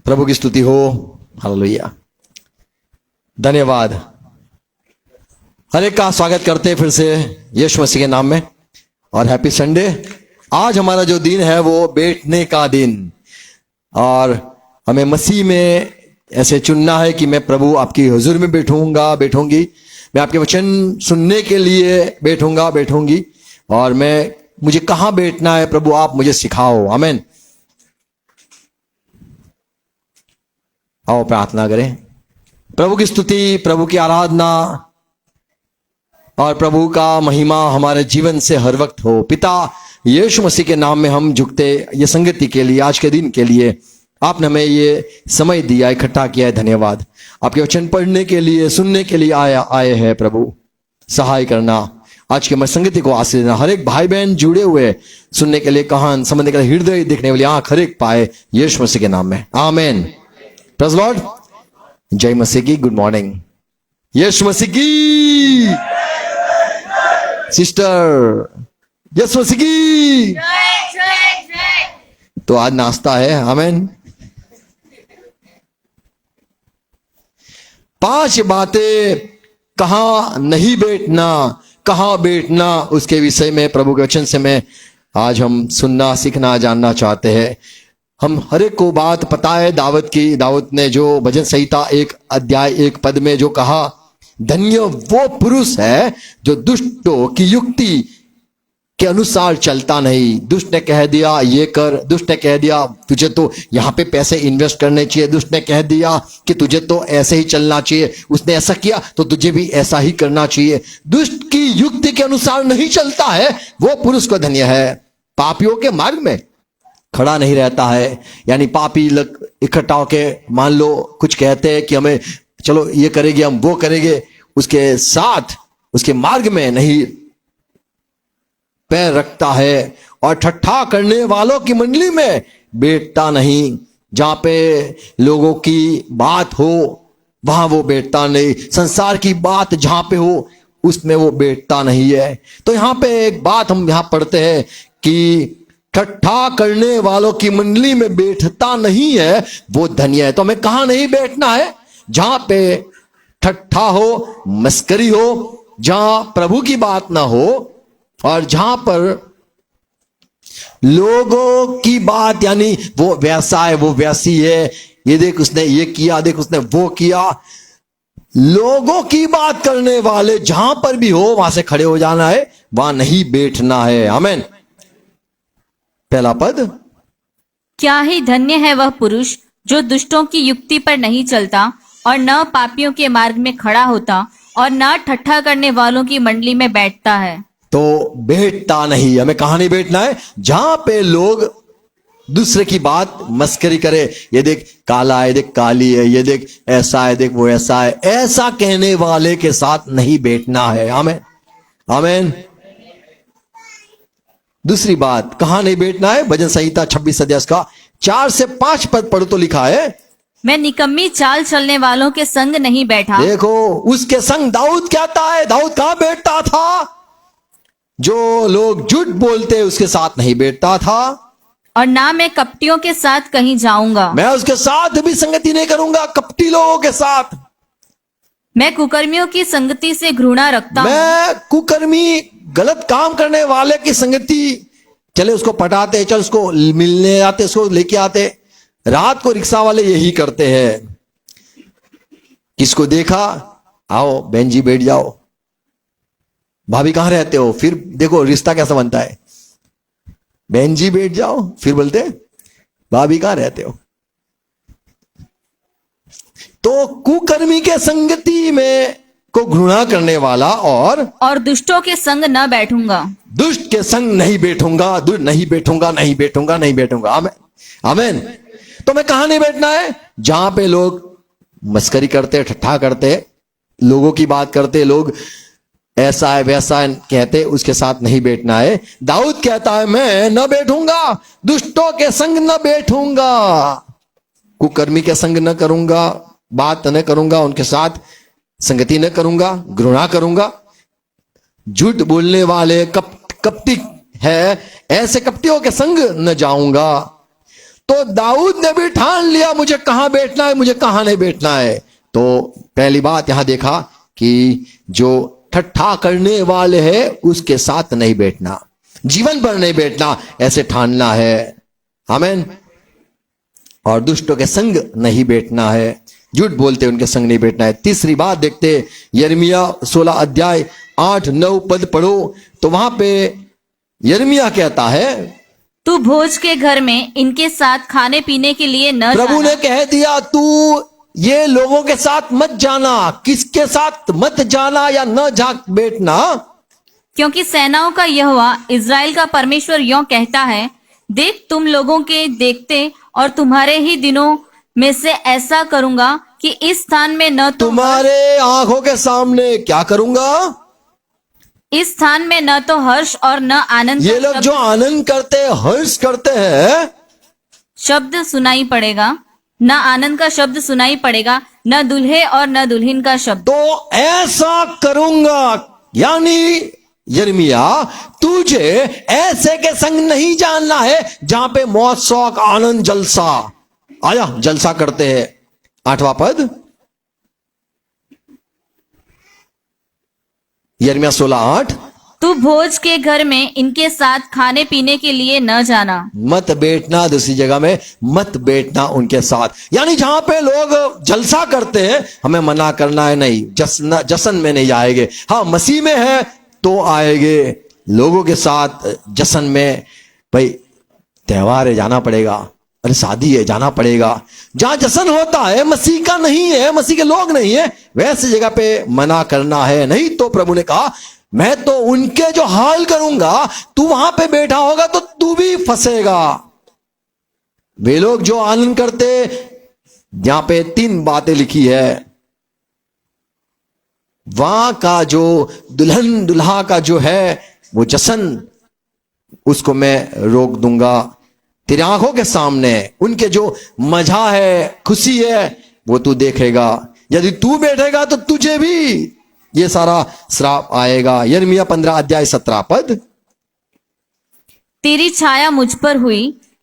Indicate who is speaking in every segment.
Speaker 1: प्रभु की स्तुति हो। हालेलुया, धन्यवाद। हर एक का स्वागत करते हैं फिर से यीशु मसीह के नाम में, और हैप्पी संडे। आज हमारा जो दिन है वो बैठने का दिन, और हमें मसीह में ऐसे चुनना है कि मैं प्रभु आपकी हुजूर में बैठूंगी, मैं आपके वचन सुनने के लिए बैठूंगी, और मुझे कहाँ बैठना है प्रभु आप मुझे सिखाओ। आमीन। आओ प्रार्थना करें। प्रभु की स्तुति, प्रभु की आराधना और प्रभु का महिमा हमारे जीवन से हर वक्त हो। पिता यीशु मसीह के नाम में हम झुकते ये संगति के लिए, आज के दिन के लिए आपने हमें ये समय दिया, इकट्ठा किया है। धन्यवाद। आपके वचन पढ़ने के लिए, सुनने के लिए आए हैं प्रभु। सहाय करना, आज के संगति को आशीष देना। हर एक भाई बहन जुड़े हुए सुनने के लिए, कान समझने के लिए, हृदय देखने वाली आंख हर एक पाए यीशु मसीह के नाम में। आमीन। Praise Lord. जय मसीह की। Good morning. यीशु मसीह की। सिस्टर यीशु मसीह की। तो आज नाश्ता है। आमीन। 5 बातें कहां नहीं बैठना, कहां बैठना, उसके विषय में प्रभु के वचन से मैं आज हम सुनना, सीखना, जानना चाहते हैं। हम हर एक को बात पता है दाऊद की। दाऊद ने जो भजन संहिता 1 अध्याय 1 पद में जो कहा, धन्य वो पुरुष है जो दुष्टों की युक्ति के अनुसार चलता नहीं। दुष्ट ने कह दिया ये कर, दुष्ट ने कह दिया तुझे तो यहाँ पे पैसे इन्वेस्ट करने चाहिए, दुष्ट ने कह दिया कि तुझे तो ऐसे ही चलना चाहिए, उसने ऐसा किया तो तुझे भी ऐसा ही करना चाहिए। दुष्ट की युक्ति के अनुसार नहीं चलता है, वो पुरुष को धन्य है। पापियों के मार्ग में खड़ा नहीं रहता है। यानी पापी लोग इकट्ठा होके मान लो कुछ कहते हैं कि हमें चलो ये करेंगे, हम वो करेंगे, उसके साथ उसके मार्ग में नहीं पैर रखता है, और ठट्ठा करने वालों की मंडली में बैठता नहीं। जहां पे लोगों की बात हो वहां वो बैठता नहीं। संसार की बात जहां पे हो उसमें वो बैठता नहीं है। तो यहां पे एक बात हम यहां पढ़ते हैं कि ठट्ठा करने वालों की मंडली में बैठता नहीं है, वो धन्य है। तो हमें कहां नहीं बैठना है? जहां पे ठट्ठा हो, मस्करी हो, जहां प्रभु की बात ना हो, और जहां पर लोगों की बात, यानी वो वैसा है, वो वैसी है, ये देख उसने ये किया, देख उसने वो किया, लोगों की बात करने वाले जहां पर भी हो वहां से खड़े हो जाना है, वहां नहीं बैठना है। आमीन। पहला पद,
Speaker 2: क्या ही धन्य है वह पुरुष जो दुष्टों की युक्ति पर नहीं चलता, और न पापियों के मार्ग में खड़ा होता, और न ठट्ठा करने वालों की मंडली में बैठता है।
Speaker 1: तो बैठता नहीं। हमें कहां नहीं बैठना है? जहां पे लोग दूसरे की बात मस्करी करे, ये देख काला है, देख काली है, ये देख ऐसा है, देख वो ऐसा है, ऐसा कहने वाले के साथ नहीं बैठना है। आमीन। आमीन। दूसरी बात, कहां नहीं बैठना है? भजन संहिता 26 अध्याय का 4 से 5 पद पढ़ो तो लिखा है,
Speaker 2: मैं निकम्मी चाल चलने वालों के संग नहीं बैठा।
Speaker 1: देखो उसके संग दाऊद कहता है। दाऊद कहां बैठता था? जो लोग झूठ बोलते उसके साथ नहीं बैठता था।
Speaker 2: और ना मैं कपटियों के साथ कहीं जाऊंगा।
Speaker 1: मैं उसके साथ भी संगति नहीं करूंगा, कपटी लोगों के साथ।
Speaker 2: मैं कुकर्मियों की संगति से घृणा रखता हूं।
Speaker 1: मैं कुकर्मी, गलत काम करने वाले की संगति, चले उसको पटाते, चल उसको मिलने आते, उसको लेके आते। रात को रिक्शा वाले यही करते हैं। किसको देखा, आओ बहन जी बैठ जाओ, भाभी कहां रहते हो, फिर देखो रिश्ता कैसा बनता है, बहन जी बैठ जाओ, फिर बोलते भाभी कहां रहते हो। तो कुकर्मी के संगति में को घृणा करने वाला, और
Speaker 2: दुष्टों के संग न बैठूंगा।
Speaker 1: दुष्ट के संग नहीं बैठूंगा, नहीं बैठूंगा, नहीं बैठूंगा, नहीं बैठूंगा। आमीन। आमीन। तो मैं कहां नहीं बैठना है? जहां पे लोग मस्करी करते, ठट्ठा करते, लोगों की बात करते, लोग ऐसा है वैसा है कहते, उसके साथ नहीं बैठना है। दाऊद कहता है मैं न बैठूंगा, दुष्टों के संग न बैठूंगा, कुकर्मी के संग न करूंगा, बात न करूंगा, उनके साथ संगति न करूंगा, घृणा करूंगा। झूठ बोलने वाले कपटी है, ऐसे कपटियों के संग न जाऊंगा। तो दाऊद ने भी ठान लिया मुझे कहां बैठना है, मुझे कहां नहीं बैठना है। तो पहली बात यहां देखा कि जो ठट्ठा करने वाले हैं उसके साथ नहीं बैठना, जीवन भर नहीं बैठना, ऐसे ठानना है। आमीन। और दुष्टों के संग नहीं बैठना है, झूठ बोलते उनके संग नहीं बैठना है। तीसरी बात देखते यिर्मयाह 16 अध्याय 8-9 पद पढ़ो, तो वहां पे यिर्मयाह कहता है
Speaker 2: तू भोज के घर में इनके साथ खाने पीने के लिए न
Speaker 1: प्रभु
Speaker 2: जाना।
Speaker 1: ने कह दिया तू ये लोगों के साथ मत जाना। किसके साथ मत जाना या न जा बैठना?
Speaker 2: क्योंकि सेनाओं का यहोवा इज़राइल का परमेश्वर यों कहता है, देख तुम लोगों के देखते और तुम्हारे ही दिनों में से ऐसा करूंगा कि इस स्थान में न तो
Speaker 1: तुम्हारे आंखों के सामने क्या करूंगा?
Speaker 2: इस स्थान में न तो हर्ष और न आनंद
Speaker 1: ये
Speaker 2: का
Speaker 1: लोग जो आनंद करते हैं, हर्ष करते हैं,
Speaker 2: शब्द सुनाई पड़ेगा, न आनंद का शब्द सुनाई पड़ेगा, न दुल्हे और न दुल्हन का शब्द।
Speaker 1: तो ऐसा करूंगा। यानी यिर्मयाह तुझे ऐसे के संग नहीं जानना है जहां पे मौत, शौक, आनंद, जलसा, आया जलसा करते हैं। 8वां पद यिर्मयाह 16:8,
Speaker 2: तू भोज के घर में इनके साथ खाने पीने के लिए न जाना।
Speaker 1: मत बैठना, दूसरी जगह में मत बैठना उनके साथ। यानी जहां पे लोग जलसा करते हैं हमें मना करना है, नहीं, जश्न में नहीं आएंगे। हाँ, मसीह में है तो आएंगे, लोगों के साथ जश्न में। भाई त्योहार है जाना पड़ेगा, अरे शादी है जाना पड़ेगा। जहां जश्न होता है मसीह का नहीं है, मसीह के लोग नहीं है, वैसी जगह पे मना करना है। नहीं तो प्रभु ने कहा मैं तो उनके जो हाल करूंगा, तू वहां पे बैठा होगा तो तू भी फंसेगा। वे लोग जो आनंद करते, यहां पे 3 बातें लिखी है। वहां का जो दुल्हन दुल्हा का जो है वो जश्न, उसको मैं रोक दूंगा तेरी आंखों के सामने। उनके जो मजा है, खुशी है, वो तू देखेगा। यदि तू बैठेगा तो तुझे भी ये सारा श्राप आएगा। यिर्मयाह 15 अध्याय 17 पद,
Speaker 2: तेरी छाया मुझ पर हुई,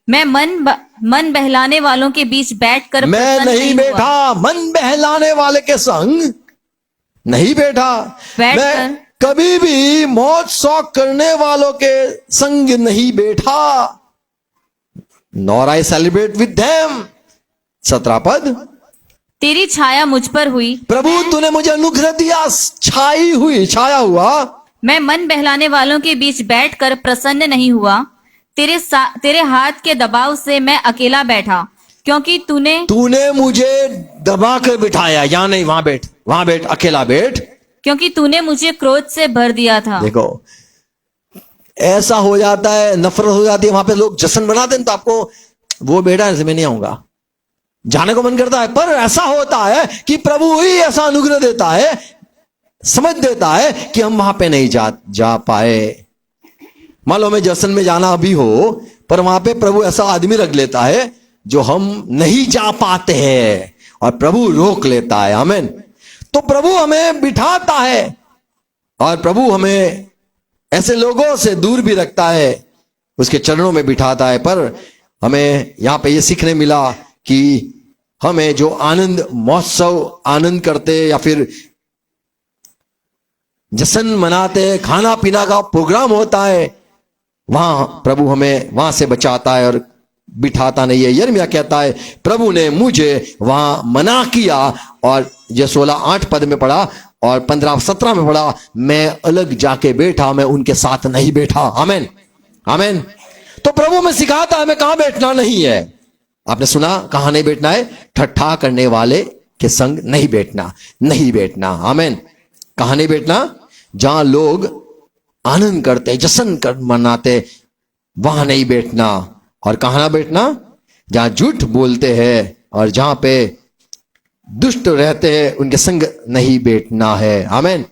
Speaker 2: मैं मन बहलाने वालों के बीच बैठकर
Speaker 1: मैं
Speaker 2: प्रसन्न
Speaker 1: नहीं
Speaker 2: हुआ।
Speaker 1: बैठा मन बहलाने वाले के संग, नहीं बैठा।
Speaker 2: बैठकर
Speaker 1: मैं कभी भी मौत शौक करने वालों के संग नहीं बैठा। Nor I celebrate with them. 17 पद,
Speaker 2: तेरी छाया मुझ पर हुई,
Speaker 1: प्रभु तूने मुझे अनुग्रह दिया, छाई हुई, छाया हुआ।
Speaker 2: मैं मन बहलाने वालों के बीच बैठकर प्रसन्न नहीं हुआ। तेरे हाथ के दबाव से मैं अकेला बैठा, क्योंकि
Speaker 1: तूने मुझे दबा कर बिठाया। या नहीं, वहां बैठ, वहां बैठ, अकेला बैठ,
Speaker 2: क्योंकि तूने मुझे क्रोध से भर दिया था।
Speaker 1: देखो ऐसा हो जाता है, नफरत हो जाती है, वहां पे लोग जश्न बनाते हैं तो आपको वो बेटा ऐसे मैं नहीं आऊंगा, जाने को मन करता है। पर ऐसा होता है कि प्रभु ही ऐसा अनुग्रह देता है, समझ देता है कि हम वहां पे नहीं जा पाए। मान लो हमें जश्न में जाना भी हो, पर वहां पे प्रभु ऐसा आदमी रख लेता है जो हम नहीं जा पाते हैं और प्रभु रोक लेता है। आमीन। तो प्रभु हमें बिठाता है और प्रभु हमें ऐसे लोगों से दूर भी रखता है, उसके चरणों में बिठाता है। पर हमें यहां पे ये सीखने मिला कि हमें जो आनंद महोत्सव आनंद करते या फिर जश्न मनाते, खाना पीना का प्रोग्राम होता है, वहां प्रभु हमें वहां से बचाता है और बिठाता नहीं है। यिर्मयाह कहता है प्रभु ने मुझे वहां मना किया, और ये 16:8 पद में पढ़ा और 15-17 में पढ़ा, मैं अलग जाके बैठा, मैं उनके साथ नहीं बैठा। आमीन, आमीन। तो प्रभु में सिखाता है मैं कहां बैठना नहीं है। आपने सुना कहां नहीं बैठना है? ठट्ठा करने वाले के संग नहीं बैठना, नहीं बैठना। आमीन। कहां नहीं बैठना? जहां लोग आनंद करते, जश्न कर मनाते, वहां नहीं बैठना। और कहां ना बैठना? जहां झूठ बोलते हैं और जहां पे दुष्ट रहते हैं उनके संग नहीं बैठना है। आमीन।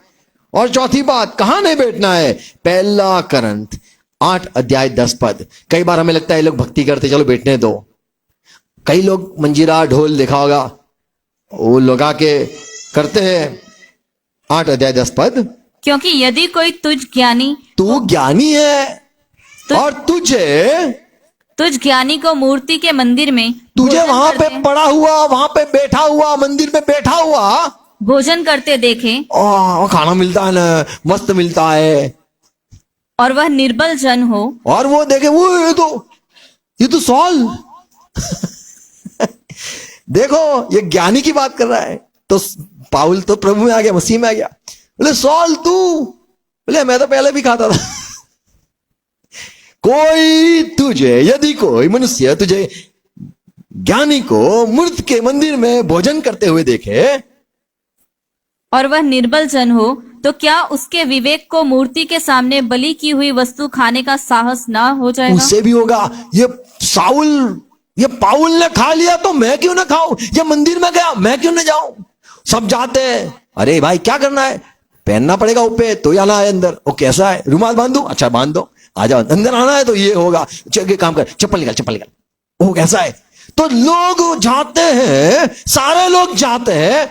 Speaker 1: और चौथी बात, कहां नहीं बैठना है? 1 करंथ 8 अध्याय 10 पद। कई बार हमें लगता है लोग भक्ति करते, चलो बैठने दो। कई लोग मंजीरा ढोल देखा होगा, वो लगा के करते हैं। 8 अध्याय 10 पद,
Speaker 2: क्योंकि यदि कोई तुझ ज्ञानी
Speaker 1: तू ज्ञानी है और तुझे
Speaker 2: तुझ ज्ञानी को मूर्ति के मंदिर में
Speaker 1: तुझे
Speaker 2: भोजन
Speaker 1: वहां पे
Speaker 2: करते-
Speaker 1: पड़ा हुआ, वहां पे बैठा हुआ, मंदिर में बैठा हुआ
Speaker 2: भोजन करते देखे
Speaker 1: खाना मिलता है ना, मस्त मिलता है,
Speaker 2: और वह निर्बल जन हो,
Speaker 1: और वो देखे वो ये तो सॉल देखो ये ज्ञानी की बात कर रहा है। तो पाउल तो प्रभु में आ गया, मसीह में आ गया। बोले सॉल तू, बोले मैं तो पहले भी खाता था कोई तुझे, यदि कोई मनुष्य तुझे ज्ञानी को मूर्ति के मंदिर में भोजन करते हुए देखे
Speaker 2: और वह निर्बल जन हो, तो क्या उसके विवेक को मूर्ति के सामने बलि की हुई वस्तु खाने का साहस ना हो जाएगा?
Speaker 1: उससे भी होगा। ये पाउल ने खा लिया तो मैं क्यों ना खाऊं? ये मंदिर में गया मैं क्यों ना जाऊं? सब जाते हैं, अरे भाई क्या करना है, पहनना पड़ेगा ऊपर तो आना है अंदर। वो कैसा है, रुमाल बांध दो, अच्छा बांध दो, आ जाओ अंदर आना है तो ये होगा, चल काम कर, चप्पल निकाल। वो कैसा है? तो लोग जाते हैं, सारे लोग जाते हैं।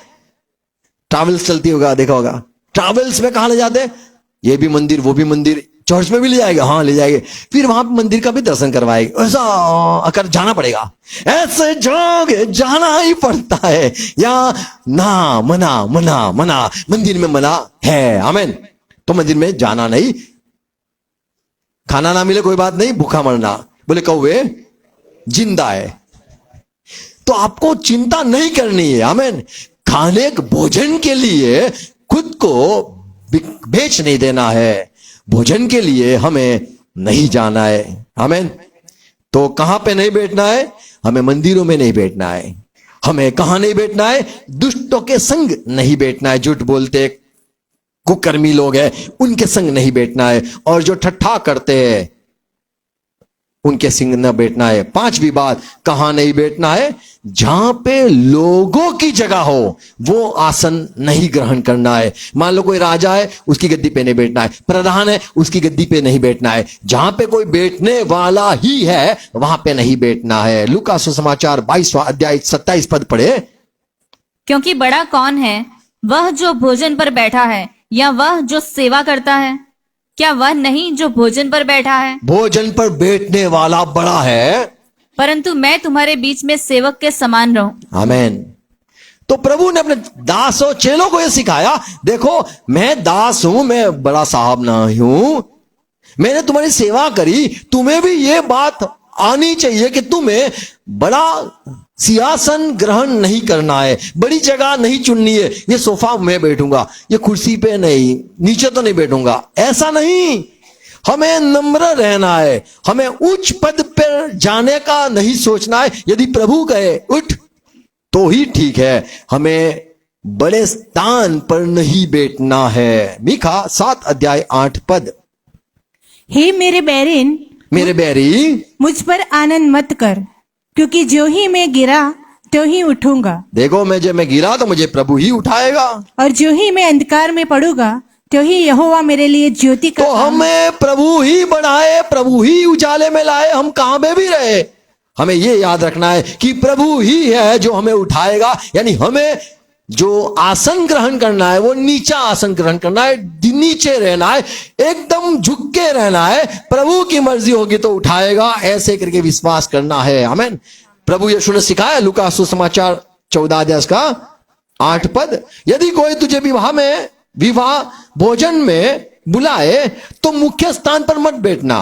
Speaker 1: ट्रैवल्स चलती होगा, देखा होगा, ट्रैवल्स में कहा ले जाते हैं, ये भी मंदिर वो भी मंदिर, चर्च में भी ले जाएगा, हाँ ले जाएंगे, फिर वहां पे मंदिर का भी दर्शन करवाएगा। ऐसा अगर जाना पड़ेगा, ऐसे जाओगे, जाना ही पड़ता है। या ना मना मंदिर में मना है, आमीन। तो मंदिर में जाना नहीं, खाना ना मिले कोई बात नहीं, भूखा मरना। बोले कौवे जिंदा है तो आपको चिंता नहीं करनी है, आमीन। खाने भोजन के लिए खुद को बेच नहीं देना है, भोजन के लिए हमें नहीं जाना है, आमीन। तो कहां पे नहीं बैठना है? हमें मंदिरों में नहीं बैठना है। हमें कहां नहीं बैठना है? दुष्टों के संग नहीं बैठना है, झूठ बोलते कुकर्मी लोग हैं उनके संग नहीं बैठना है, और जो ठट्ठा करते हैं उनके संग न बैठना है। पांचवी बात, कहां नहीं बैठना है? जहां पे लोगों की जगह हो वो आसन नहीं ग्रहण करना है। मान लो कोई राजा है, उसकी गद्दी पे नहीं बैठना है, प्रधान है, उसकी गद्दी पे नहीं बैठना है। जहां पे कोई बैठने वाला ही है वहां पे नहीं बैठना है। लूका सुसमाचार 22वां अध्याय 27 पद पढ़े।
Speaker 2: क्योंकि बड़ा कौन है, वह जो भोजन पर बैठा है या वह जो सेवा करता है? क्या वह नहीं जो भोजन पर बैठा है?
Speaker 1: भोजन पर बैठने वाला बड़ा है,
Speaker 2: परंतु मैं तुम्हारे बीच में सेवक के समान रहूं।
Speaker 1: आमीन। तो प्रभु ने अपने दास और चेलों को यह सिखाया, देखो मैं दास हूं, मैं बड़ा साहब ना हूं, मैंने तुम्हारी सेवा करी, तुम्हें भी ये बात आनी चाहिए कि तुम्हें बड़ा सिंहासन ग्रहण नहीं करना है, बड़ी जगह नहीं चुननी है, ये सोफा में बैठूंगा, ये कुर्सी पे नहीं, नीचे तो नहीं बैठूंगा, ऐसा नहीं। हमें नम्र रहना है, हमें उच्च पद पर जाने का नहीं सोचना है। यदि प्रभु कहे उठ तो ही ठीक है, हमें बड़े स्थान पर नहीं बैठना है। मीका 7 अध्याय 8 पद।
Speaker 3: हे मेरे बैरिन,
Speaker 1: मेरे बैरी,
Speaker 3: मुझ पर आनंद मत कर, क्योंकि जो ही मैं गिरा तो ही उठूंगा,
Speaker 1: देखो जब मैं गिरा तो मुझे प्रभु ही उठाएगा,
Speaker 3: और जो ही मैं अंधकार में पड़ूंगा तो ही यहोवा मेरे लिए ज्योति का
Speaker 1: तो हमें प्रभु ही बढ़ाए, प्रभु ही उजाले में लाए, हम कहां में भी रहे। हमें ये याद रखना है कि प्रभु ही है जो हमें उठाएगा। यानी हमें जो आसन ग्रहण करना है वो नीचा आसन ग्रहण करना है, नीचे रहना है, एकदम झुक के रहना है। प्रभु की मर्जी होगी तो उठाएगा, ऐसे करके विश्वास करना है, आमीन। प्रभु यीशु ने सिखाया, लूका सुसमाचार 14 अध्याय का 8 पद। यदि कोई तुझे विवाह भोजन में बुलाए तो मुख्य स्थान पर मत बैठना।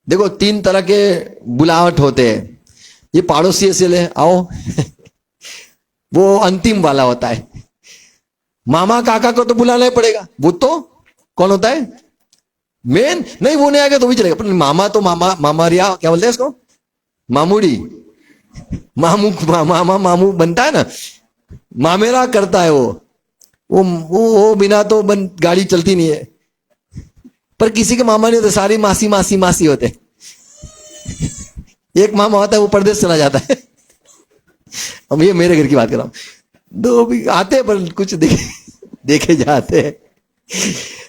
Speaker 1: देखो 3 तरह के बुलावट होते हैं। ये पड़ोसी से ले आओ वो अंतिम वाला होता है। मामा काका को तो बुलाना ही पड़ेगा, वो तो कौन होता है मेन, नहीं वो नहीं आएगा तो भी चलेगा, पर मामा तो मामा रिया क्या बोलते हैं इसको, मामूड़ी, मामू बनता है ना, मामेरा करता है वो बिना तो गाड़ी चलती नहीं है। पर किसी के मामा नहीं होते, सारी मासी होते। एक मामा होता है वो परदेश चला जाता है। अब ये मेरे घर की बात कर रहा हूं, 2 भी आते हैं पर कुछ देखे जाते हैं।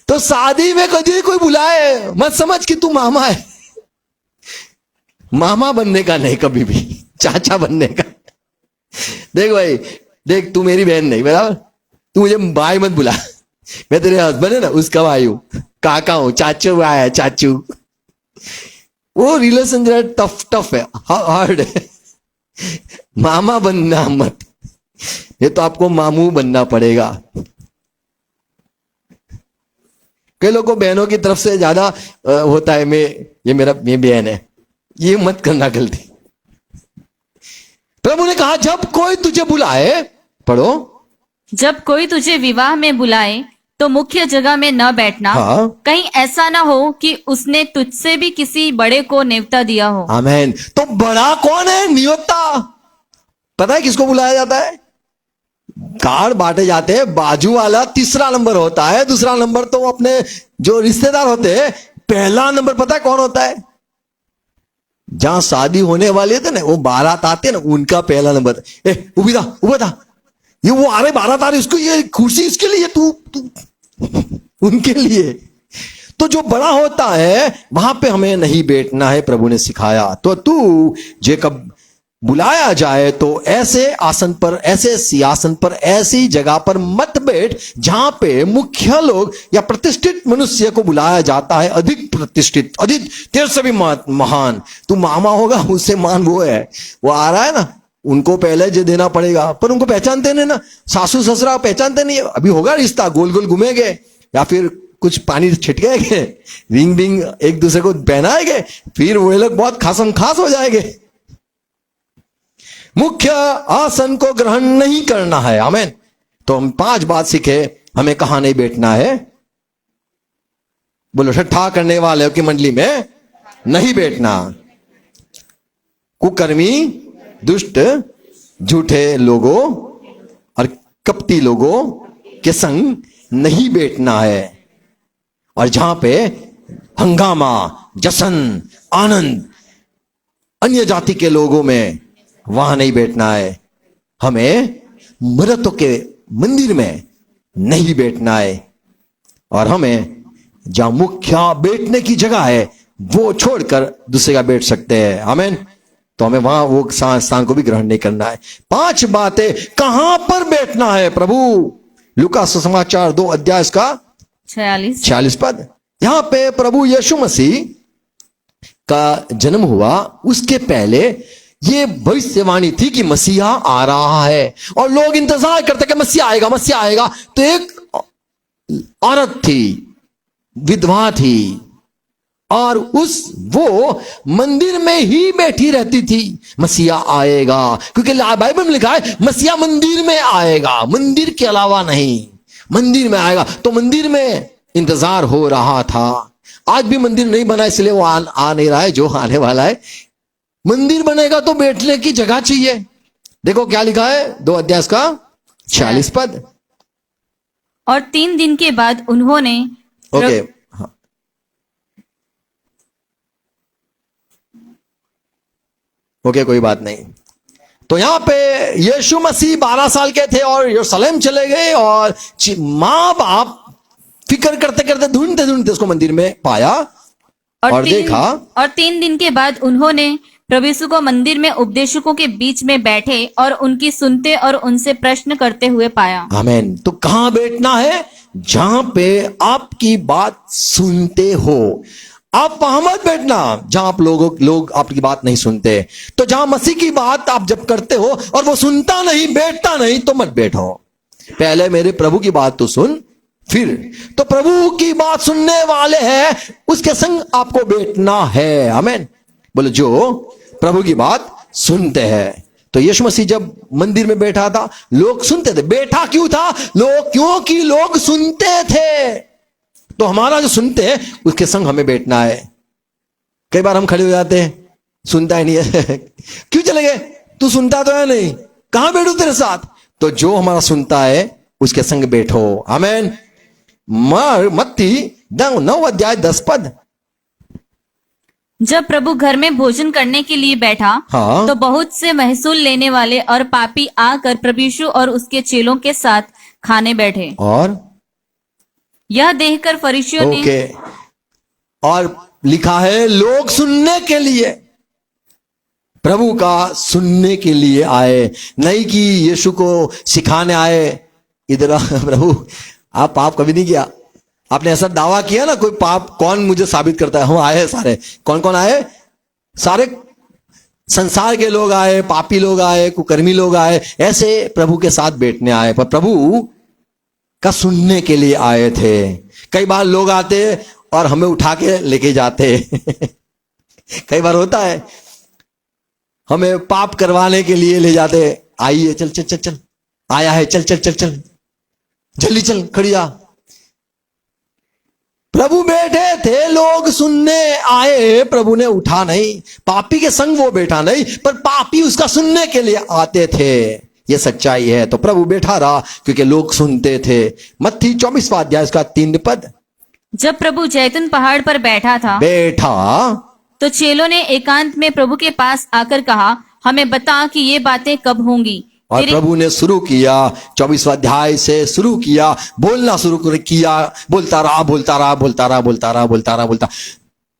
Speaker 1: तो शादी में कभी कोई बुलाए मत समझ कि तू मामा है, मामा बनने का नहीं, कभी भी चाचा बनने का। देख भाई देख, तू मेरी बहन नहीं, बराबर, तू मुझे भाई मत बुला, मैं तेरे हस्बैंड है ना उसका भाई हूं, काका हूं, चाचू आया चाचू। वो रिलेशन जो है टफ है, हार्ड है। मामा बनना मत, ये तो आपको मामू बनना पड़ेगा। कई लोगों को बहनों की तरफ से ज्यादा होता है, ये बहन है, ये मत करना गलती। प्रभु ने कहा जब कोई तुझे बुलाए, पढ़ो,
Speaker 2: जब कोई तुझे विवाह में बुलाए तो मुख्य जगह में न बैठना।
Speaker 1: हाँ।
Speaker 2: कहीं ऐसा न हो कि उसने तुझसे भी किसी बड़े को नेवता दिया हो।
Speaker 1: आमीन। तो बड़ा कौन है? नियोक्ता। पता है किसको बुलाया जाता है? कार्ड बांटे जाते हैं, बाजू वाला तीसरा नंबर होता है, दूसरा नंबर तो अपने जो रिश्तेदार होते हैं, पहला नंबर पता है कौन होता है? जहां शादी होने वाली थे ना, वो बारात आते ना, उनका पहला नंबर। उबा था, ये वो आ रहे बारात आ रही, उसको ये कुर्सी इसके लिए, तू उनके लिए। तो जो बड़ा होता है वहां पे हमें नहीं बैठना है, प्रभु ने सिखाया। तो तू जेकब बुलाया जाए तो ऐसे आसन पर, ऐसे सिंहासन पर, ऐसी जगह पर मत बैठ जहां पे मुख्य लोग या प्रतिष्ठित मनुष्य को बुलाया जाता है, अधिक प्रतिष्ठित, अधिक तेरे से भी महान। तू मामा होगा, उससे मान वो है, वो आ रहा है ना, उनको पहले जो देना पड़ेगा। पर उनको पहचानते नहीं ना, सासू ससुरा पहचानते नहीं। अभी होगा रिश्ता, गोल गोल घूमेंगे या फिर कुछ पानी छिटकेंगे, रिंग बिंग एक दूसरे को पहनाएंगे, फिर वो लोग बहुत खासम खास हो जाएंगे। मुख्य आसन को ग्रहण नहीं करना है। आमीन। तो हम 5 बात सीखे, हमें कहां नहीं बैठना है। बोलो, ठट्ठा करने वाले की मंडली में नहीं बैठना, कुकर्मी, दुष्ट, झूठे लोगों और कपटी लोगों के संग नहीं बैठना है। और जहां पे हंगामा, जश्न, आनंद अन्य जाति के लोगों में, वहां नहीं बैठना है। हमें मृतों के मंदिर में नहीं बैठना है। और हमें जहां मुख्य बैठने की जगह है वो छोड़कर दूसरे का बैठ सकते हैं। आमीन। तो हमें वहां वो स्थान को भी ग्रहण नहीं करना है। 5 बातें कहां पर बैठना है प्रभु। लूका सुसमाचार 2 अध्याय का 46 पद। यहां पे प्रभु यीशु मसीह का जन्म हुआ, उसके पहले ये भविष्यवाणी थी कि मसीहा आ रहा है और लोग इंतजार करते कि मसीहा आएगा, मसीहा आएगा। तो एक औरत थी, विधवा थी, और वो मंदिर में ही बैठी रहती थी, मसीहा आएगा। क्योंकि बाइबल में लिखा है मसीहा मंदिर में आएगा, मंदिर के अलावा नहीं, मंदिर में आएगा। तो मंदिर में इंतजार हो रहा था। आज भी मंदिर नहीं बना, इसलिए वो आ नहीं रहा है। जो आने वाला है, मंदिर बनेगा तो बैठने की जगह चाहिए। देखो क्या लिखा है 2 अध्याय का 46 पद।
Speaker 2: और 3 दिन के बाद उन्होंने
Speaker 1: ओके, हाँ, ओके, कोई बात नहीं। तो यहां पे यीशु मसीह 12 साल के थे और यरूशलेम चले गए, और माँ बाप फिक्र करते करते ढूंढते ढूंढते उसको मंदिर में पाया और देखा।
Speaker 2: और 3 दिन के बाद उन्होंने प्रभु यीशु को मंदिर में उपदेशकों के बीच में बैठे और उनकी सुनते और उनसे प्रश्न करते हुए पाया।
Speaker 1: आमीन। तो कहां बैठना है? जहां पे आपकी बात सुनते हो। आप वहां मत बैठना जहां आप लोग आपकी बात नहीं सुनते। तो जहां मसीह की बात आप जब करते हो और वो सुनता नहीं, बैठता नहीं, तो मत बैठो। पहले मेरे प्रभु की बात तो सुन, फिर तो प्रभु की बात सुनने वाले हैं, उसके संग आपको बैठना है। आमीन। बोलो, जो प्रभु की बात सुनते हैं। तो यीशु मसीह जब मंदिर में बैठा था, लोग सुनते थे। बैठा क्यों था? क्योंकि लोग सुनते थे। तो हमारा जो सुनते हैं उसके संग हमें बैठना है। कई बार हम खड़े हो जाते हैं, सुनता ही नहीं है क्यों चले गए? तू सुनता तो है नहीं, कहां बैठू तेरे साथ? तो जो हमारा सुनता है उसके संग बैठो। आमीन। मत्ती 9 अध्याय 10 पद।
Speaker 2: जब प्रभु घर में भोजन करने के लिए बैठा,
Speaker 1: हाँ।
Speaker 2: तो बहुत से महसूल लेने वाले और पापी आकर प्रभु यीशु और उसके चेलों के साथ खाने बैठे।
Speaker 1: और
Speaker 2: यह देखकर फरीसियों ने,
Speaker 1: ओके, और लिखा है लोग सुनने के लिए, प्रभु का सुनने के लिए आए, नहीं कि यीशु को सिखाने आए। इधर प्रभु आप पाप कभी नहीं किया। आपने ऐसा दावा किया ना, कोई पाप कौन मुझे साबित करता है? हम आए हैं सारे। कौन कौन आए? सारे संसार के लोग आए, पापी लोग आए, कुकर्मी लोग आए, ऐसे प्रभु के साथ बैठने आए, पर प्रभु का सुनने के लिए आए थे। कई बार लोग आते और हमें उठा के लेके जाते कई बार होता है, हमें पाप करवाने के लिए ले जाते, आइए चल चल चल चल, आया है, चल चल चल चल, जल्दी चल, खड़ी जा। प्रभु बैठे थे, लोग सुनने आए, प्रभु ने उठा नहीं, पापी के संग वो बैठा नहीं, पर पापी उसका सुनने के लिए आते थे। ये सच्चाई है। तो प्रभु बैठा रहा क्योंकि लोग सुनते थे। मत्ती 24वां अध्याय उसका 3 पद।
Speaker 2: जब प्रभु जैतून पहाड़ पर बैठा तो चेलों ने एकांत में प्रभु के पास आकर कहा, हमें बता कि ये बातें कब होंगी।
Speaker 1: और प्रभु ने शुरू किया, 24वां अध्याय से शुरू किया, बोलना शुरू किया, बोलता रहा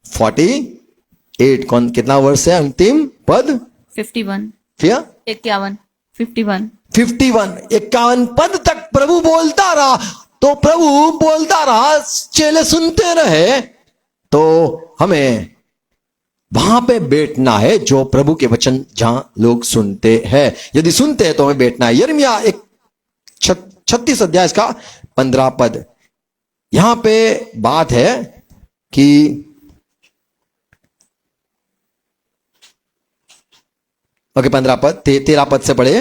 Speaker 1: 48 कौन कितना वर्ष है, अंतिम पद
Speaker 2: 51
Speaker 1: फिर
Speaker 2: 51 51
Speaker 1: 51 पद तक प्रभु बोलता रहा। तो प्रभु बोलता रहा, चेले सुनते रहे। तो हमें वहां पे बैठना है जो प्रभु के वचन जहां लोग सुनते हैं। यदि सुनते हैं तो हमें बैठना है। यिर्मयाह 36 अध्याय का 15 पद। यहां पे बात है कि ओके 15 पद 13 पद से पढ़े।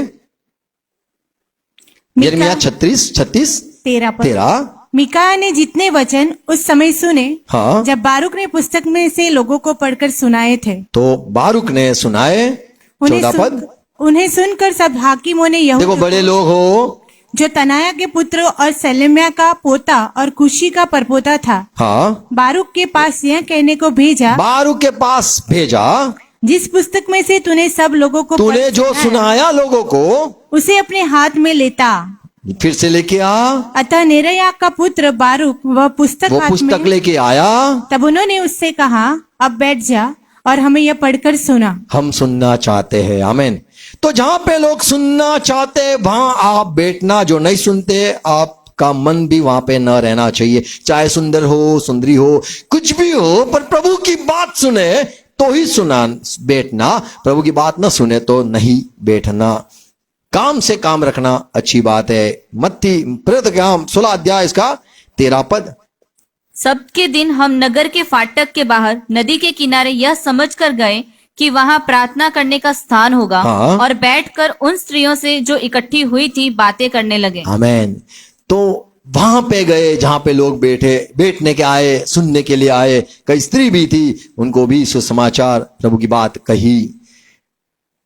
Speaker 1: यिर्मयाह 36 13।
Speaker 3: मीका ने जितने वचन उस समय सुने,
Speaker 1: हाँ,
Speaker 3: जब बारूक ने पुस्तक में से लोगों को पढ़कर सुनाए थे,
Speaker 1: तो बारूक ने सुनाए। 14 पद।
Speaker 3: उन्हें सुनकर सब हाकिमों ने
Speaker 1: देखो, बड़े लोग हो,
Speaker 3: जो तनाया के पुत्र और सलेम्या का पोता और कुशी का परपोता था,
Speaker 1: हाँ,
Speaker 3: बारूक के पास यह कहने को भेजा,
Speaker 1: बारूक के पास भेजा,
Speaker 3: जिस पुस्तक में से तूने सब लोगों को
Speaker 1: तूने जो सुनाया लोगों को,
Speaker 3: उसे अपने हाथ में लेता।
Speaker 1: फिर से लेके आ।
Speaker 3: अतः नेरया का पुत्र बारूक वह पुस्तक
Speaker 1: लेके आया।
Speaker 3: तब उन्होंने उससे कहा, अब बैठ जा और हमें यह पढ़कर सुना।
Speaker 1: हम सुनना चाहते हैं। आमीन। तो जहां पे लोग सुनना चाहते वहां आप बैठना। जो नहीं सुनते, आपका मन भी वहां पे न रहना चाहिए। चाहे सुंदर हो, सुंदरी हो, कुछ भी हो, पर प्रभु की बात सुने तो ही सुना बैठना। प्रभु की बात न सुने तो नहीं बैठना। काम से काम रखना अच्छी बात है। मत्ती 16 अध्याय इसका 13 पद।
Speaker 2: सबके दिन हम नगर के फाटक के बाहर नदी के किनारे यह समझकर गए कि वहां प्रार्थना करने का स्थान होगा,
Speaker 1: हाँ।
Speaker 2: और बैठकर उन स्त्रियों से जो इकट्ठी हुई थी बातें करने लगे।
Speaker 1: आमीन। तो वहां पे गए जहां पे लोग बैठने के आए, सुनने के लिए आए। कई स्त्री भी थी, उनको भी सुसमाचार प्रभु की बात कही।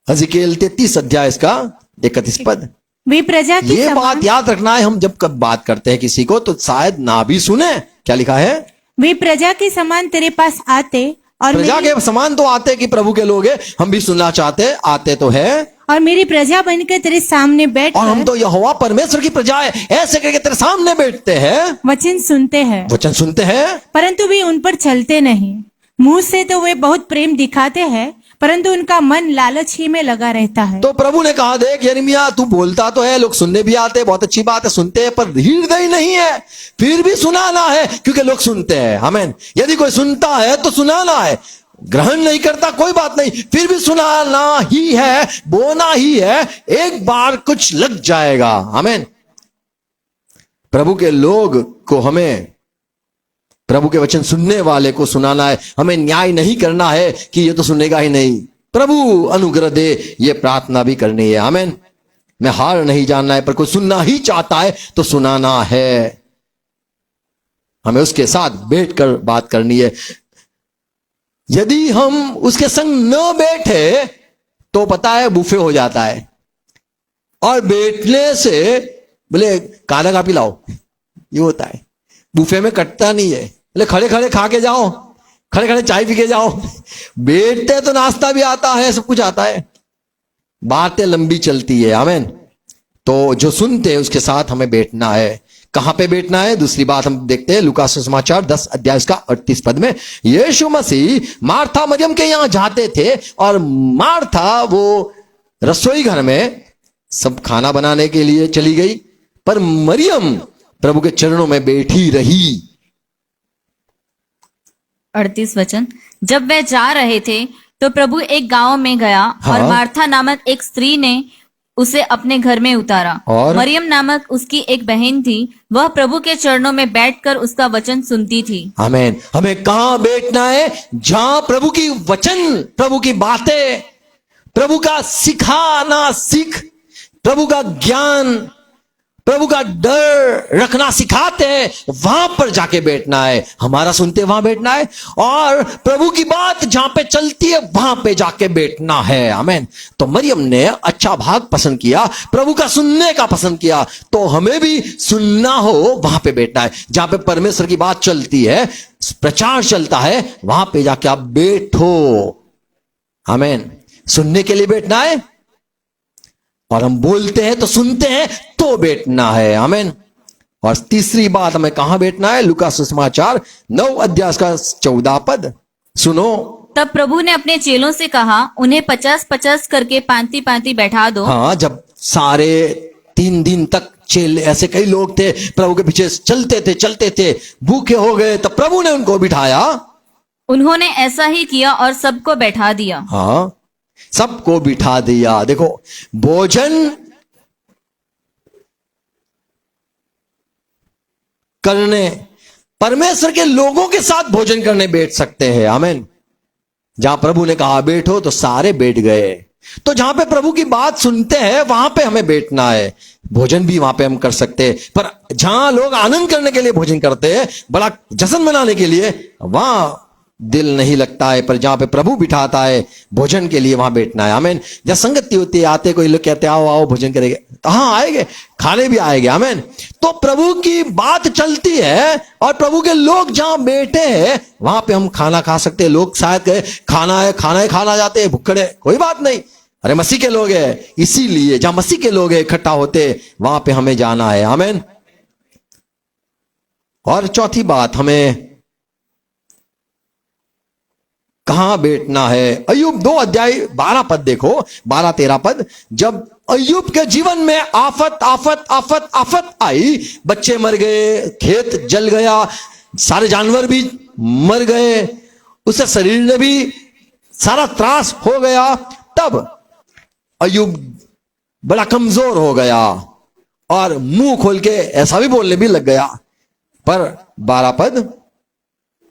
Speaker 1: हजकेल 33 अध्याय इसका 31 पद।
Speaker 3: वे प्रजा की
Speaker 1: ये बात याद रखना है। हम जब कब बात करते हैं किसी को तो शायद ना भी सुने। क्या लिखा है?
Speaker 3: वे प्रजा के समान तेरे पास आते और
Speaker 1: प्रजा के समान तो आते कि प्रभु के लोग हैं, हम भी सुनना चाहते, आते तो है।
Speaker 3: और मेरी प्रजा बनकर तेरे सामने बैठ
Speaker 1: और हम तो यहोवा परमेश्वर की प्रजा है, ऐसे करके तेरे सामने बैठते हैं,
Speaker 3: वचन सुनते हैं,
Speaker 1: वचन सुनते हैं,
Speaker 3: परंतु वे उन पर चलते नहीं। मुंह से तो वे बहुत प्रेम दिखाते हैं, परंतु उनका मन लालच ही में लगा रहता है।
Speaker 1: तो प्रभु ने कहा, देख यिर्मयाह, तू बोलता तो है, लोग सुनने भी आते, बहुत अच्छी बात है, सुनते हैं, पर हृदय नहीं है। फिर भी सुनाना है क्योंकि लोग सुनते हैं। आमीन। यदि कोई सुनता है तो सुनाना है। ग्रहण नहीं करता कोई बात नहीं, फिर भी सुनाना ही है, बोना ही है। एक बार कुछ लग जाएगा। आमीन। प्रभु के लोग को, हमें प्रभु के वचन सुनने वाले को सुनाना है। हमें न्याय नहीं करना है कि ये तो सुनेगा ही नहीं। प्रभु अनुग्रह दे, ये प्रार्थना भी करनी है। आमीन। मैं हार नहीं जानना है, पर कोई सुनना ही चाहता है तो सुनाना है। हमें उसके साथ बैठकर बात करनी है। यदि हम उसके संग न बैठे तो पता है बुफे हो जाता है। और बैठने से बोले काला कापी लाओ, ये होता है। बुफे में कटता नहीं है, बोले खड़े खड़े खा के जाओ, खड़े खड़े चाय पी के जाओ। बैठते तो नाश्ता भी आता है, सब कुछ आता है, बातें लंबी चलती है। आमीन। तो जो सुनते हैं उसके साथ हमें बैठना है। कहां पे बैठना है? दूसरी बात हम देखते हैं लूका सुसमाचार 10 अध्याय का 38 पद में। यीशु मसीह मार्था मरियम के यहां जाते थे, और मार्था वो रसोई घर में सब खाना बनाने के लिए चली गई, पर मरियम प्रभु के चरणों में बैठी रही।
Speaker 2: 38 वचन। जब वे जा रहे थे तो प्रभु एक गांव में गया और
Speaker 1: हाँ।
Speaker 2: मार्था नामक एक स्त्री ने उसे अपने घर में उतारा।
Speaker 1: और?
Speaker 2: मरियम नामक उसकी एक बहन थी, वह प्रभु के चरणों में बैठकर उसका वचन सुनती थी।
Speaker 1: आमीन। हमें कहाँ बैठना है? जहां प्रभु की वचन, प्रभु की बातें, प्रभु का सिखाना सीख, प्रभु का ज्ञान, प्रभु का डर रखना सिखाते हैं, वहां पर जाके बैठना है। हमारा सुनते वहां बैठना है, और प्रभु की बात जहां पे चलती है वहां पे जाके बैठना है। आमीन। तो मरियम ने अच्छा भाग पसंद किया, प्रभु का सुनने का पसंद किया। तो हमें भी सुनना हो वहां पे बैठना है, जहां पे परमेश्वर की बात चलती है, प्रचार चलता है, वहां पे जाके आप बैठो। आमीन। सुनने के लिए बैठना है, और हम बोलते हैं तो सुनते हैं तो बैठना है। आमीन। और तीसरी बात, हमें कहां बैठना है? लूका सुसमाचार 9 अध्याय का 14 पद सुनो।
Speaker 2: तब प्रभु ने अपने चेलों से कहा, उन्हें 50-50 करके पांति पांति बैठा दो।
Speaker 1: हाँ, जब सारे 3 दिन तक चेले, ऐसे कई लोग थे प्रभु के पीछे चलते थे, भूखे हो गए, तब प्रभु ने उनको बिठाया।
Speaker 2: उन्होंने ऐसा ही किया और सबको बैठा दिया।
Speaker 1: हाँ, सबको बिठा दिया। देखो, भोजन करने, परमेश्वर के लोगों के साथ भोजन करने बैठ सकते हैं। आमीन। जहां प्रभु ने कहा बैठो तो सारे बैठ गए। तो जहां पे प्रभु की बात सुनते हैं वहां पे हमें बैठना है। भोजन भी वहां पे हम कर सकते हैं, पर जहां लोग आनंद करने के लिए भोजन करते हैं, बड़ा जश्न मनाने के लिए, वहां दिल नहीं लगता है। पर जहां पे प्रभु बिठाता है भोजन के लिए, वहां बैठना है। आमीन। जब संगति होती है, आते कोई लोग कहते आओ आओ भोजन करेंगे, तो हाँ आएंगे, खाने भी आएंगे। आमीन। तो प्रभु की बात चलती है और प्रभु के लोग जहां बैठे हैं वहां पे हम खाना खा सकते हैं। लोग शायद कहे खाना जाते हैं, भुक्खड़े, कोई बात नहीं, अरे मसीह के लोग हैं, इसीलिए जहां मसीह के लोग इकट्ठा होते वहां पे हमें जाना है। आमीन। और चौथी बात, हमें कहां बैठना है? अय्यूब 2 अध्याय 12 पद देखो, 12-13 पद। जब अय्यूब के जीवन में आफत आई, बच्चे मर गए, खेत जल गया, सारे जानवर भी मर गए, उसके शरीर ने भी सारा त्रास हो गया, तब अय्यूब बड़ा कमजोर हो गया और मुंह खोल के ऐसा भी बोलने भी लग गया। पर 12 पद,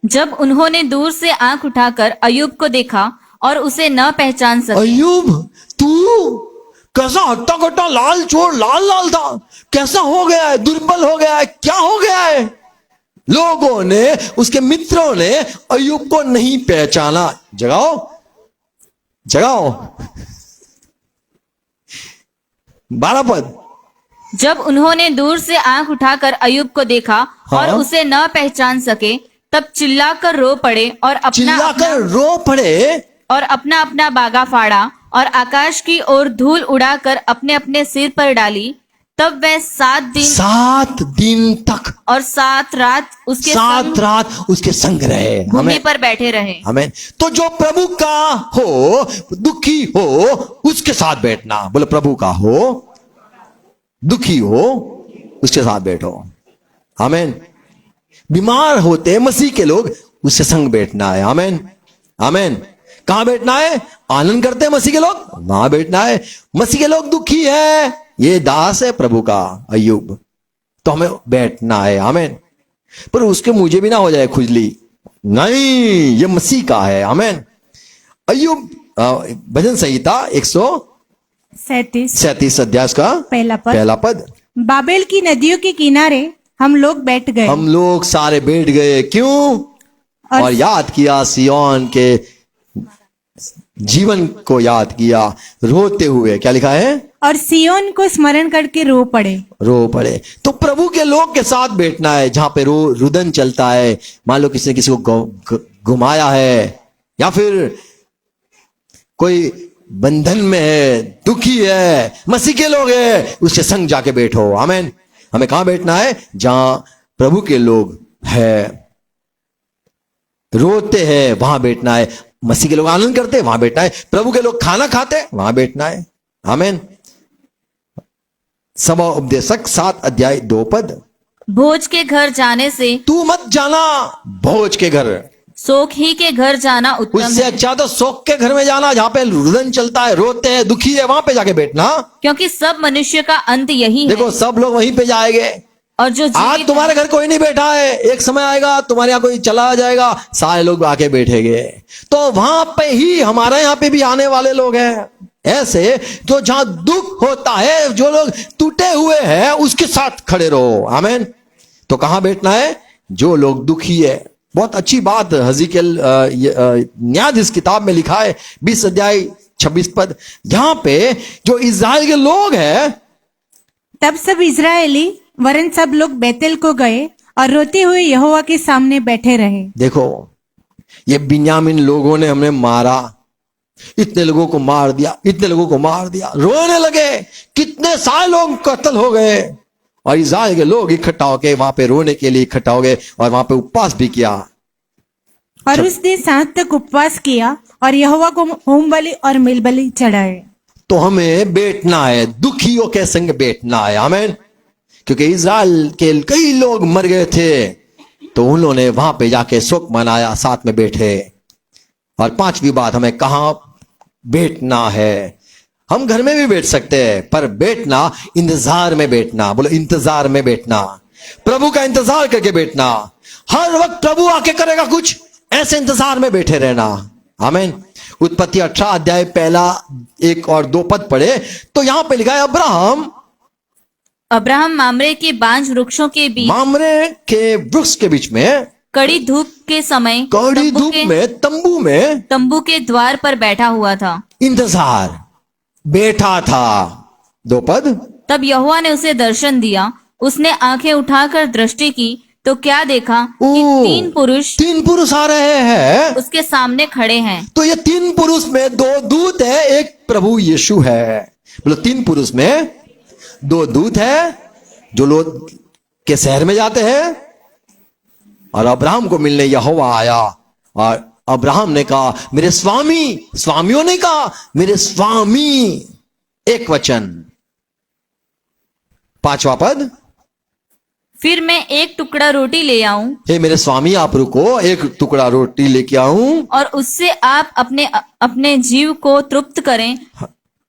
Speaker 2: जब उन्होंने दूर से आंख उठाकर अय्यूब को देखा और उसे न पहचान सके।
Speaker 1: अय्यूब, तू कैसा हट्टा कट्टा लाल था, कैसा हो गया है? दुर्बल हो गया है, क्या हो गया है? लोगों ने, उसके मित्रों ने अय्यूब को नहीं पहचाना। जगाओ 12 पद।
Speaker 2: जब उन्होंने दूर से आंख उठाकर अय्यूब को देखा और
Speaker 1: हाँ?
Speaker 2: उसे न पहचान सके, तब चिल्लाकर रो पड़े और अपना अपना बागा फाड़ा और आकाश की ओर धूल उड़ाकर अपने अपने सिर पर डाली। तब वह 7 दिन तक और 7 रात
Speaker 1: उसके संग रहे,
Speaker 2: भूमि पर बैठे रहे।
Speaker 1: आमीन। तो जो प्रभु का हो, दुखी हो, उसके साथ बैठना। बोले, प्रभु का हो, दुखी हो, उसके साथ बैठो। आमीन। बीमार होते मसीह के लोग, उससे संग बैठना है। आमीन। आमीन। कहां बैठना है? आनंद करते हैं मसीह के लोग, वहां बैठना है। मसीह के लोग दुखी है, ये दास है प्रभु का अय्यूब, तो हमें बैठना है। आमीन। पर उसके मुझे भी ना हो जाए खुजली, नहीं, ये मसीह का है। आमीन। अय्यूब भजन संहिता 137 अध्याय का पहला पद।
Speaker 3: बाबेल की नदियों के किनारे हम लोग बैठ गए।
Speaker 1: हम लोग सारे बैठ गए, क्यों? और याद किया सिय्योन के जीवन को, याद किया रोते हुए। क्या लिखा है?
Speaker 3: और सिय्योन को स्मरण करके रो पड़े।
Speaker 1: तो प्रभु के लोग के साथ बैठना है, जहां पे रुदन चलता है। मान लो किसी ने किसी को घुमाया है, या फिर कोई बंधन में है, दुखी है, मसीह के लोग है, उसके संग जाके बैठो। आमीन। हमें कहां बैठना है? जहां प्रभु के लोग है, रोते हैं, वहां बैठना है। मसीह के लोग आनंद करते हैं, वहां बैठना है। प्रभु के लोग खाना खाते हैं, वहां बैठना है। आमीन। सभा उपदेशक 7 अध्याय 2 पद।
Speaker 2: भोज के घर जाने से
Speaker 1: तू मत जाना, भोज के घर
Speaker 2: शोक ही के घर जाना उत्तम
Speaker 1: उससे
Speaker 2: है,
Speaker 1: अच्छा तो शोक के घर में जाना, जहाँ पे रुदन चलता है, रोते हैं, दुखी है, वहां पे जाके बैठना।
Speaker 2: क्योंकि सब मनुष्य का अंत यही है।
Speaker 1: देखो सब लोग वहीं पे जाएंगे।
Speaker 2: और जो
Speaker 1: आज
Speaker 2: जीवित
Speaker 1: तुम्हारे घर कोई नहीं बैठा है, एक समय आएगा तुम्हारे यहाँ कोई चला जाएगा, सारे लोग आके बैठेंगे। तो वहां पे ही हमारे यहाँ पे भी आने वाले लोग हैं ऐसे, जो जहां दुख होता है, जो लोग टूटे हुए हैं, उसके साथ खड़े रहो। आमीन। तो कहां बैठना है? जो लोग दुखी है। बहुत अच्छी बात हज़िकेल न्यायाधीश किताब में लिखा है 20 अध्याय 26 पद, जहां पे जो इस्राएल के लोग हैं,
Speaker 3: तब सब इजरायली वरन सब लोग बैतल को गए और रोते हुए यहोवा के सामने बैठे रहे।
Speaker 1: देखो ये बिन्यामीन लोगों ने हमें मारा, इतने लोगों को मार दिया, इतने लोगों को मार दिया, रोने लगे, कितने सारे लोग कत्ल हो गए। और इस्राएल के लोग इकट्ठा होके वहां पे रोने के लिए इकट्ठा हो गए और वहां पे उपवास भी किया।
Speaker 3: और उसने सांझ तक उपवास किया और यहोवा को होम बलि और मेल बलि चढ़ाए।
Speaker 1: तो हमें बैठना है, दुखियों के संग बैठना है। आमीन। क्योंकि इस्राएल के कई लोग मर गए थे, तो उन्होंने वहां पे जाके शोक मनाया, साथ में बैठे। और पांचवी बात, हमें कहां बैठना है? हम घर में भी बैठ सकते हैं, पर बैठना इंतजार में बैठना। बोलो इंतजार में बैठना, प्रभु का इंतजार करके बैठना। हर वक्त प्रभु आके करेगा कुछ, ऐसे इंतजार में बैठे रहना। आमीन। उत्पत्ति 18 अध्याय 1 और 2 पद पढ़े तो यहां पे लिखा है,
Speaker 2: अब्राहम मामरे के बांज वृक्षों के बीच,
Speaker 1: मामरे के वृक्ष के बीच में,
Speaker 2: कड़ी धूप के समय,
Speaker 1: कड़ी धूप में,
Speaker 2: तंबू के द्वार पर बैठा हुआ था।
Speaker 1: इंतजार बैठा था। 2 पद,
Speaker 2: तब यहोवा ने उसे दर्शन दिया। उसने आंखें उठाकर दृष्टि की तो क्या देखा कि तीन
Speaker 1: पुरुष आ रहे हैं,
Speaker 2: उसके सामने खड़े हैं।
Speaker 1: तो ये 3 पुरुष में 2 दूत है, एक प्रभु यीशु है। बोलो 3 पुरुष में 2 दूत है, जो लोग के शहर में जाते हैं। और अब्राहम को मिलने यहोवा आया और अब्राहम ने कहा मेरे स्वामी, स्वामियों ने कहा मेरे स्वामी, एक वचन। 5वां पद,
Speaker 2: फिर मैं एक टुकड़ा रोटी ले आऊं,
Speaker 1: हे मेरे स्वामी आप रुको, एक टुकड़ा रोटी लेके आऊं
Speaker 2: और उससे आप अपने जीव को तृप्त करें,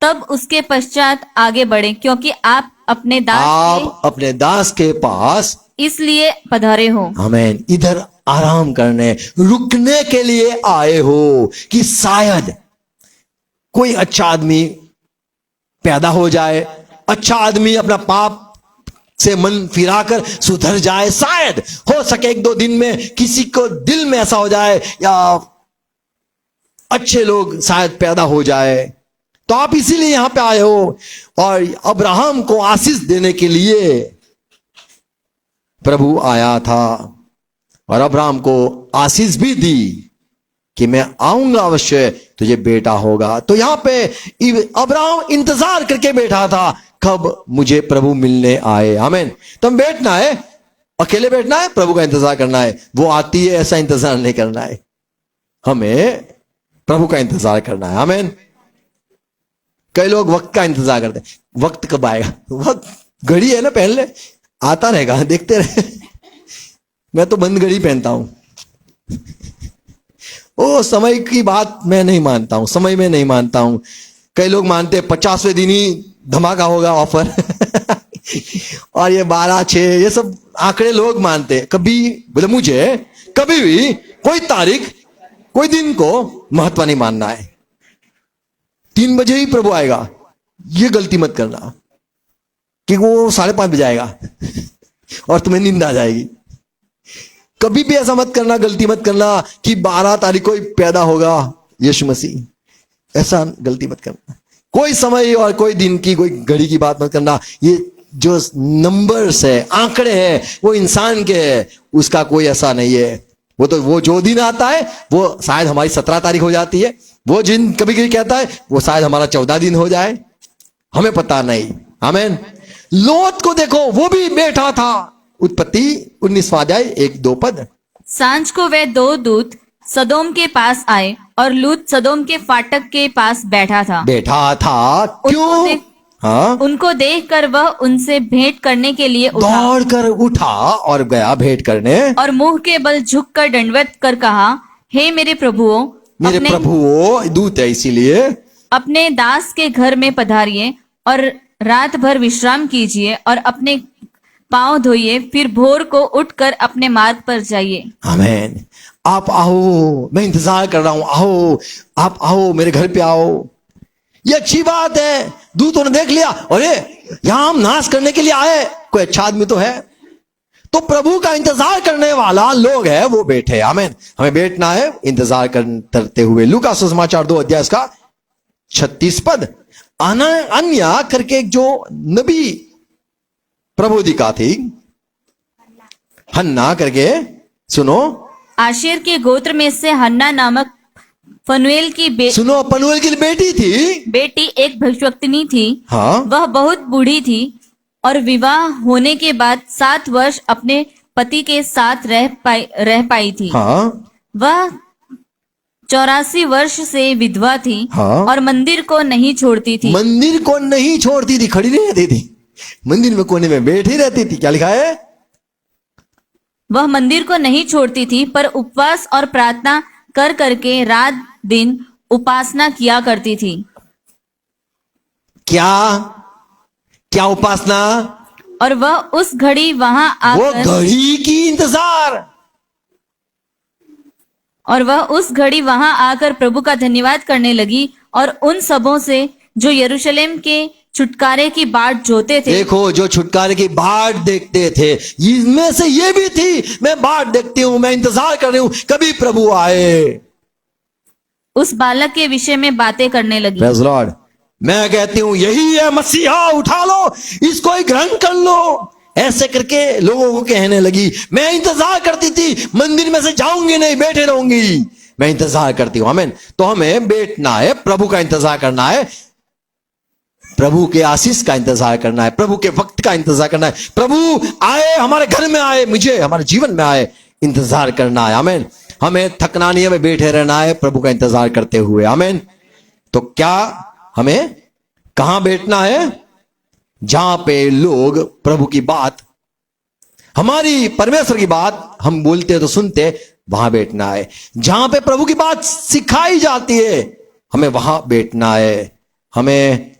Speaker 2: तब उसके पश्चात आगे बढ़े, क्योंकि आप अपने
Speaker 1: दास के पास
Speaker 2: इसलिए पधारे हो।
Speaker 1: आमीन। इधर आराम करने, रुकने के लिए आए हो कि शायद कोई अच्छा आदमी पैदा हो जाए, अच्छा आदमी अपना पाप से मन फिराकर सुधर जाए, शायद हो सके 1-2 दिन में किसी को दिल में ऐसा हो जाए, या अच्छे लोग शायद पैदा हो जाए। तो आप इसीलिए यहां पे आए हो। और अब्राहम को आशीष देने के लिए प्रभु आया था और अब्राहम को आशीष भी दी कि मैं आऊंगा अवश्य, तुझे बेटा होगा। तो यहां पे अब्राहम इंतजार करके बैठा था, कब मुझे प्रभु मिलने आए। आमीन। तो हम बैठना है, अकेले बैठना है, प्रभु का इंतजार करना है। वो आती है ऐसा इंतजार नहीं करना है, हमें प्रभु का इंतजार करना है। आमीन। कई लोग वक्त का इंतजार करते हैं, वक्त कब आएगा, वक्त घड़ी है ना, पहन ले, आता रहेगा, देखते रहे। मैं तो बंद घड़ी पहनता हूं। ओ समय की बात मैं नहीं मानता हूं, समय में नहीं मानता हूं। कई लोग मानते 50वें दिन ही धमाका होगा, ऑफर और ये 12-6 ये सब आंकड़े लोग मानते। कभी बोले मुझे कभी भी कोई तारीख, कोई दिन को महत्व नहीं मानना है। 3 बजे ही प्रभु आएगा, ये गलती मत करना कि वो 5:30 बजे आएगा और तुम्हें नींद आ जाएगी। कभी भी ऐसा मत करना, गलती मत करना कि 12 तारीख को ही पैदा होगा यीशु मसीह, ऐसा गलती मत करना। कोई समय और कोई दिन की, कोई घड़ी की बात मत करना। ये जो नंबर्स है, आंकड़े हैं, वो इंसान के है, उसका कोई ऐसा नहीं है। वो जो दिन आता है वो शायद हमारी 17 तारीख हो जाती है, वो जिन कभी कभी कहता है वो शायद हमारा 14 दिन हो जाए, हमें पता नहीं। आमीन। लोत को देखो, वो भी बैठा था। उत्पत्ति 19वां अध्याय 1-2 पद,
Speaker 2: सांझ को वे 2 दूत सदोम के पास आए और लूत सदोम के फाटक के पास बैठा था।
Speaker 1: क्यों? हाँ,
Speaker 2: उनको देखकर वह उनसे भेंट करने के लिए
Speaker 1: दौड़ कर उठा और गया भेंट करने,
Speaker 2: और मुंह के बल झुककर दंडवत कर कहा, हे मेरे प्रभुओं,
Speaker 1: मेरे
Speaker 2: अपने
Speaker 1: प्रभुओं, दूत है इसीलिए,
Speaker 2: अपने दास के घर में पधारिए और रात भर विश्राम कीजिए और अपने पांव धोइए, फिर भोर को उठकर अपने मार्ग पर जाइए।
Speaker 1: आमीन। आप आओ, मैं इंतजार कर रहा हूं, आओ, आप आओ, मेरे घर पे आओ। ये अच्छी बात है। दूतों ने देख लिया, अरे यहां हम नाश करने के लिए आए, कोई अच्छा आदमी तो है। तो प्रभु का इंतजार करने वाला लोग है, वो बैठे। आमीन। हमें बैठना है इंतजार करते हुए। लूका सुसमाचार 2 अध्याय का 36 पद। अन्या करके एक जो नबी प्रबोधिका थी, हन्ना करके, सुनो,
Speaker 2: आशेर के गोत्र में से हन्ना नामक फनुएल की
Speaker 1: सुनो, पनुएल की बेटी थी।
Speaker 2: बेटी एक भविष्यवक्तिनी थी।
Speaker 1: हाँ,
Speaker 2: वह बहुत बूढ़ी थी और विवाह होने के बाद 7 वर्ष अपने पति के साथ रह पाई थी।
Speaker 1: हाँ,
Speaker 2: वह 84 वर्ष से विधवा थी
Speaker 1: हाँ।
Speaker 2: और मंदिर को नहीं छोड़ती थी।
Speaker 1: मंदिर को नहीं छोड़ती थी, खड़ी नहीं रहती थी, मंदिर में कोने में बैठी रहती थी। क्या लिखा है?
Speaker 2: वह मंदिर को नहीं छोड़ती थी, पर उपवास और प्रार्थना कर करके रात दिन उपासना किया करती थी।
Speaker 1: क्या क्या उपासना?
Speaker 2: और वह उस घड़ी वहां
Speaker 1: वो
Speaker 2: आकर
Speaker 1: घड़ी की इंतजार।
Speaker 2: और वह उस घड़ी वहां आकर प्रभु का धन्यवाद करने लगी और उन सबों से जो यरूशलेम के छुटकारे की बाट जोते थे।
Speaker 1: देखो, जो छुटकारे की बाट देखते थे, इनमें से ये भी थी, मैं बाट देखती हूं, मैं इंतजार कर रही हूं कभी प्रभु आए।
Speaker 2: उस बालक के विषय में बातें करने लगी।
Speaker 1: Praise Lord. मैं कहती हूं यही है मसीहा, उठा लो, इसको ही ग्रहण कर लो। ऐसे करके लोगों को कहने लगी। मैं इंतजार करती थी, मंदिर में से जाऊंगी नहीं, बैठे रहूंगी, मैं इंतजार करती हूं। आमीन। तो हमें बैठना है, प्रभु का इंतजार करना है, प्रभु के आशीष का इंतजार करना है, प्रभु के वक्त का इंतजार करना है। प्रभु आए, हमारे घर में आए, मुझे हमारे जीवन में आए, इंतजार करना है। आमीन। हमें थकना नहीं, हमें बैठे रहना है प्रभु का इंतजार करते हुए। आमीन। तो क्या हमें कहां बैठना है? जहां पे लोग प्रभु की बात, हमारी परमेश्वर की बात हम बोलते तो सुनते, वहां बैठना है। जहां पे प्रभु की बात सिखाई जाती है, हमें वहां बैठना है। हमें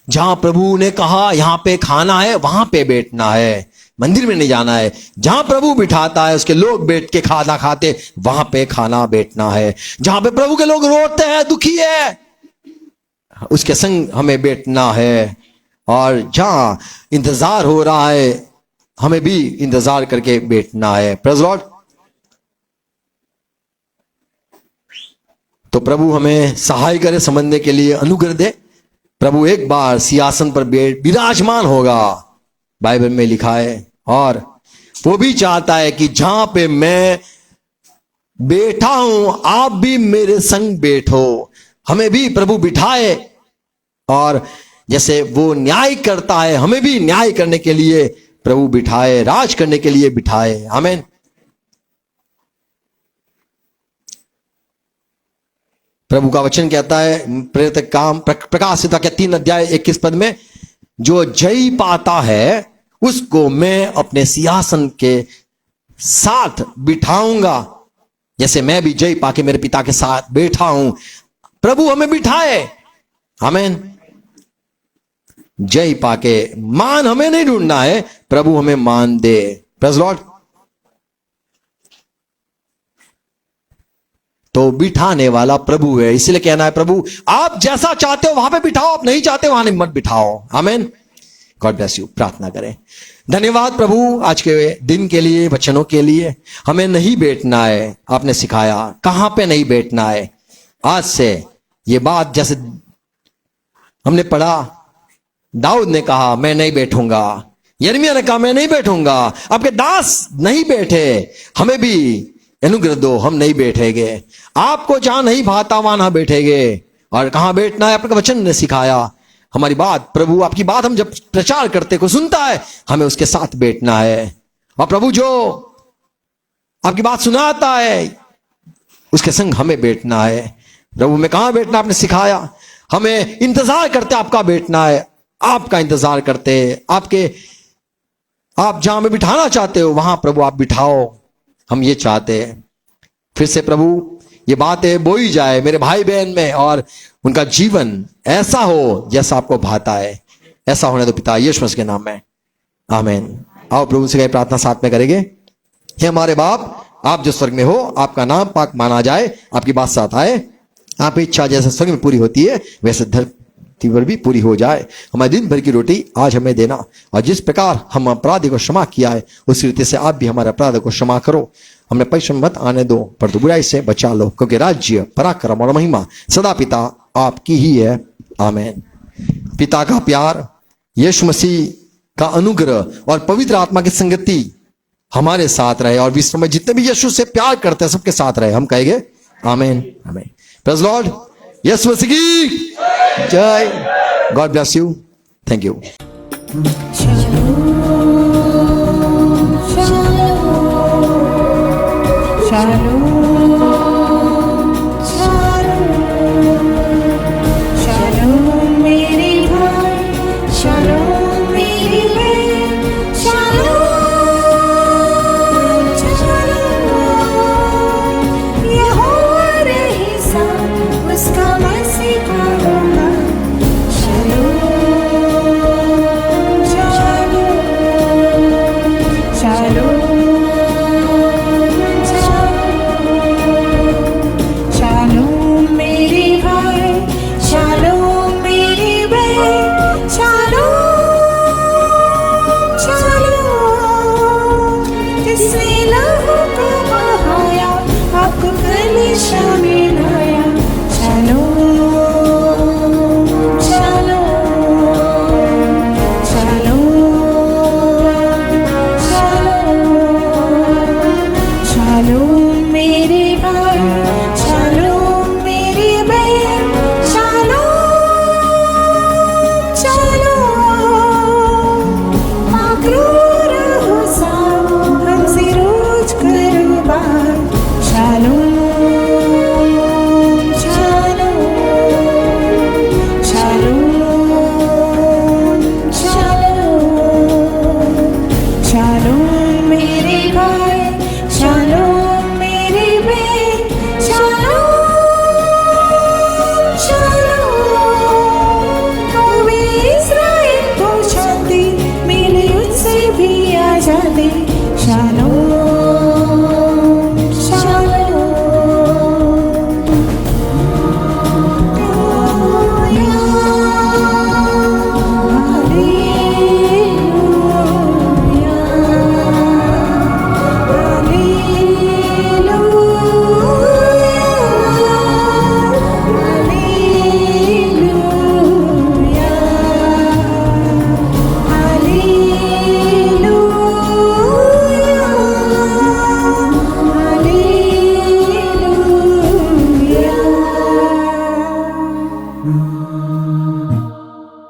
Speaker 1: जहां प्रभु ने कहा यहां पे खाना है, वहां पे बैठना है, मंदिर में नहीं जाना है। जहां प्रभु बिठाता है, उसके लोग बैठ के खाना खाते, वहां पे खाना बैठना है। जहां पे प्रभु के लोग रोते हैं, दुखी है, उसके संग हमें बैठना है। और जहां इंतजार हो रहा है, हमें भी इंतजार करके बैठना है। Praise Lord. तो प्रभु हमें सहाय करे, समझने के लिए अनुग्रह दे। प्रभु एक बार सिंहासन पर विराजमान होगा, बाइबल में लिखा है, और वो भी चाहता है कि जहां पे मैं बैठा हूं, आप भी मेरे संग बैठो। हमें भी प्रभु बिठाए, और जैसे वो न्याय करता है, हमें भी न्याय करने के लिए प्रभु बिठाए, राज करने के लिए बिठाए। आमीन। प्रभु का वचन कहता है, प्रेरित काम प्रकाशित के 3 अध्याय 21 पद में, जो जय पाता है उसको मैं अपने सिंहासन के साथ बिठाऊंगा, जैसे मैं भी जय पाके मेरे पिता के साथ बैठा हूं। प्रभु हमें बिठाए। आमीन। जय पाके, मान हमें नहीं ढूंढना है, प्रभु हमें मान दे। Praise Lord. तो बिठाने वाला प्रभु है, इसलिए कहना है प्रभु आप जैसा चाहते हो वहां पे बिठाओ, आप नहीं चाहते वहां नहीं मत बिठाओ। आमीन। God bless you. प्रार्थना करें। धन्यवाद प्रभु आज के दिन के लिए, वचनों के लिए। हमें नहीं बैठना है, आपने सिखाया कहां पे नहीं बैठना है। आज से ये बात, जैसे हमने पढ़ा, दाऊद ने कहा मैं नहीं बैठूंगा, यिर्मयाह ने कहा मैं नहीं बैठूंगा, आपके दास नहीं बैठे, हमें भी अनुग्रह दो, हम नहीं बैठेंगे। आपको जहां नहीं भाता वहां ना बैठेंगे। और कहां बैठना है, आपके वचन ने सिखाया। हमारी बात, प्रभु आपकी बात हम जब प्रचार करते, को सुनता है, हमें उसके साथ बैठना है। और प्रभु जो आपकी बात सुनाता है, उसके संग हमें बैठना है। प्रभु में कहां बैठना आपने सिखाया, हमें इंतजार करते आपका बैठना है, आपका इंतजार करते, आप जहां में बिठाना चाहते हो वहां प्रभु आप बिठाओ। हम ये चाहते हैं फिर से प्रभु ये बातें बोई जाए मेरे भाई बहन में और उनका जीवन ऐसा हो जैसा आपको भाता है। ऐसा होने दो पिता यीशु मसीह के नाम में, आमीन। आओ प्रभु से प्रार्थना साथ में करेंगे। हे हमारे बाप, आप जो स्वर्ग में हो, आपका नाम पाक माना जाए, आपकी बात साथ आए, आपकी इच्छा जैसे स्वर्ग में पूरी होती है वैसे धरती पर भी पूरी हो जाए। हमारे दिन भर की रोटी आज हमें देना, और जिस प्रकार हम अपराधी को क्षमा किया है उसी रीति से आप भी हमारे अपराध को क्षमा करो। हमें परिश्रम मत आने दो पर तो बुराई से बचा लो, क्योंकि राज्य, पराक्रम और महिमा सदा पिता आपकी ही है, आमीन। पिता का प्यार, यीशु मसीह का अनुग्रह और पवित्र आत्मा की संगति हमारे साथ रहे, और विश्व में जितने भी यीशु से प्यार करते हैं सबके साथ रहे। हम कहेंगे आमीन, आमीन। प्रेज़ लॉर्ड, यीशु मसीह की जय। God bless you, thank you.